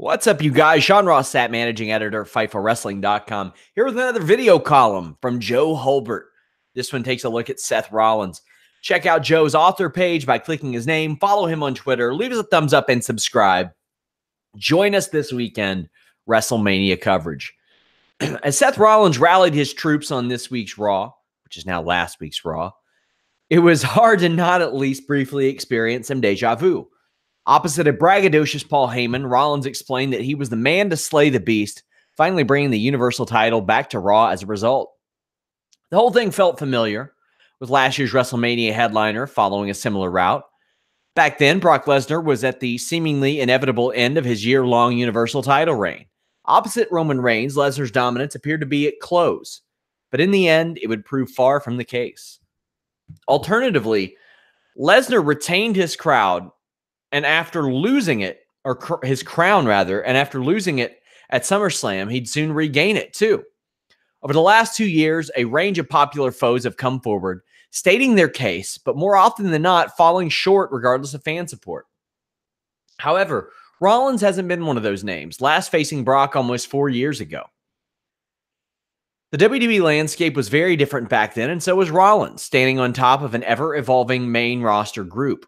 What's up, you guys? Ross Sapp, managing editor of Fightful here with another video column from Joe Hulbert. This one takes a look at Seth Rollins. Check out Joe's author page by clicking his name, follow him on Twitter, leave us a thumbs up, and subscribe. Join us this weekend, WrestleMania coverage. As Seth Rollins rallied his troops on this week's Raw, which is now last week's Raw, it was hard to not at least briefly experience some deja vu. Opposite a braggadocious Paul Heyman, Rollins explained that he was the man to slay the beast, finally bringing the Universal title back to Raw as a result. The whole thing felt familiar, with last year's WrestleMania headliner following a similar route. Back then, Brock Lesnar was at the seemingly inevitable end of his year-long Universal title reign. Opposite Roman Reigns, Lesnar's dominance appeared to be at close, but in the end, it would prove far from the case. Alternatively, Lesnar retained his crowd, and after losing it, or his crown rather, and after losing it at SummerSlam, he'd soon regain it too. Over the last 2 years, a range of popular foes have come forward, stating their case, but more often than not, falling short regardless of fan support. However, Rollins hasn't been one of those names, last facing Brock almost 4 years ago. The WWE landscape was very different back then, and so was Rollins, standing on top of an ever-evolving main roster group.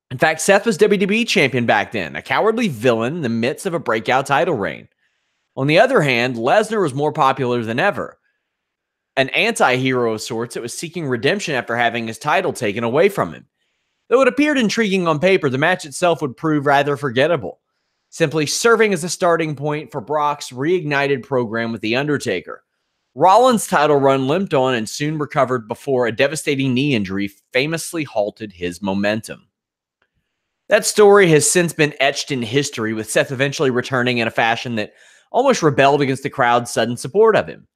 In fact, Seth was WWE champion back then, a cowardly villain in the midst of a breakout title reign. On the other hand, Lesnar was more popular than ever, an anti-hero of sorts that was seeking redemption after having his title taken away from him. Though it appeared intriguing on paper, the match itself would prove rather forgettable, simply serving as a starting point for Brock's reignited program with The Undertaker. Rollins' title run limped on and soon recovered before a devastating knee injury famously halted his momentum. That story has since been etched in history, with Seth eventually returning in a fashion that almost rebelled against the crowd's sudden support of him.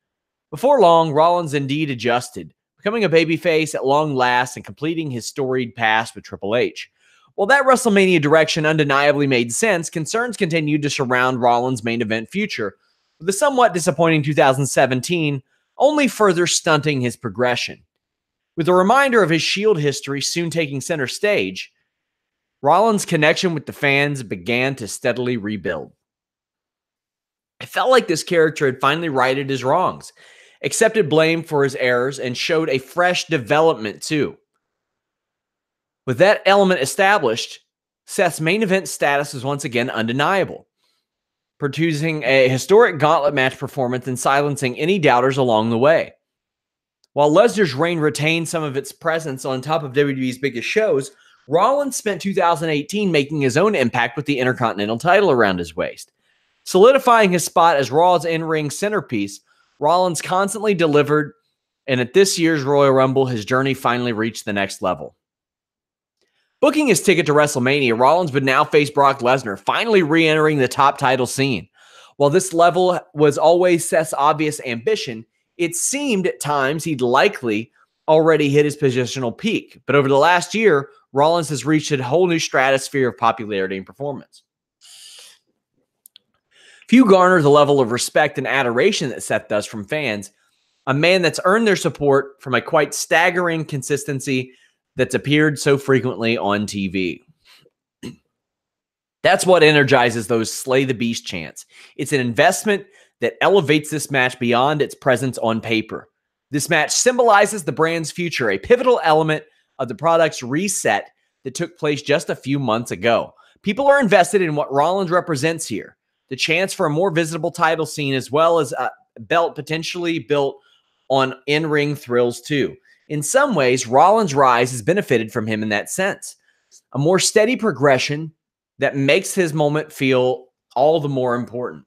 Before long, Rollins indeed adjusted, becoming a babyface at long last and completing his storied past with Triple H. While that WrestleMania direction undeniably made sense, concerns continued to surround Rollins' main event future, with a somewhat disappointing 2017 only further stunting his progression. With a reminder of his Shield history soon taking center stage, Rollins' connection with the fans began to steadily rebuild. It felt like this character had finally righted his wrongs, accepted blame for his errors, and showed a fresh development too. With that element established, Seth's main event status was once again undeniable, producing a historic gauntlet match performance and silencing any doubters along the way. While Lesnar's reign retained some of its presence on top of WWE's biggest shows, Rollins spent 2018 making his own impact with the Intercontinental title around his waist. Solidifying his spot as Raw's in-ring centerpiece, Rollins constantly delivered, and at this year's Royal Rumble, his journey finally reached the next level. Booking his ticket to WrestleMania, Rollins would now face Brock Lesnar, finally re-entering the top title scene. While this level was always Seth's obvious ambition, it seemed at times he'd likely already hit his positional peak. But over the last year, Rollins has reached a whole new stratosphere of popularity and performance. Few garner the level of respect and adoration that Seth does from fans, a man that's earned their support from a quite staggering consistency that's appeared so frequently on TV. That's what energizes those Slay the Beast chants. It's an investment that elevates this match beyond its presence on paper. This match symbolizes the brand's future, a pivotal element of the product's reset that took place just a few months ago. People are invested in what Rollins represents here, the chance for a more visible title scene, as well as a belt potentially built on in-ring thrills too. In some ways, Rollins' rise has benefited from him in that sense. A more steady progression that makes his moment feel all the more important.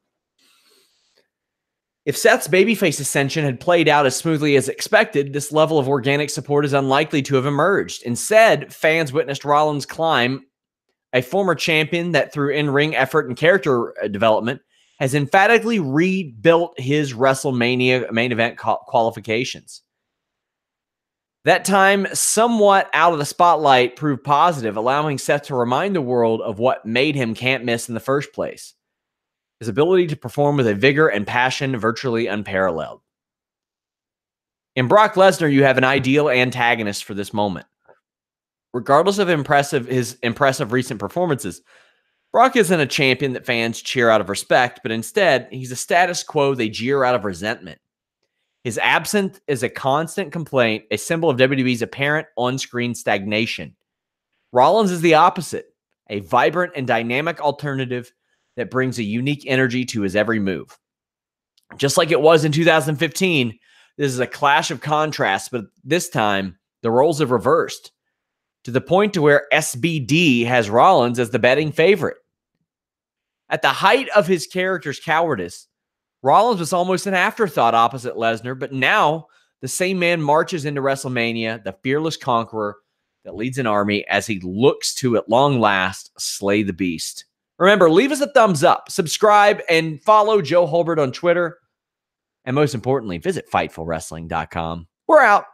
If Seth's babyface ascension had played out as smoothly as expected, this level of organic support is unlikely to have emerged. Instead, fans witnessed Rollins climb, a former champion that through in-ring effort and character development has emphatically rebuilt his WrestleMania main event qualifications. That time, somewhat out of the spotlight, proved positive, allowing Seth to remind the world of what made him can't miss in the first place. His ability to perform with a vigor and passion virtually unparalleled. In Brock Lesnar, you have an ideal antagonist for this moment. Regardless of his impressive recent performances, Brock isn't a champion that fans cheer out of respect, but instead, he's a status quo they jeer out of resentment. His absence is a constant complaint, a symbol of WWE's apparent on-screen stagnation. Rollins is the opposite, a vibrant and dynamic alternative that brings a unique energy to his every move. Just like it was in 2015, this is a clash of contrasts, but this time, the roles have reversed to the point to where SBD has Rollins as the betting favorite. At the height of his character's cowardice, Rollins was almost an afterthought opposite Lesnar, but now the same man marches into WrestleMania, the fearless conqueror that leads an army as he looks to, at long last, slay the beast. Remember, leave us a thumbs up, subscribe, and follow Joe Holbert on Twitter. And most importantly, visit FightfulWrestling.com. We're out.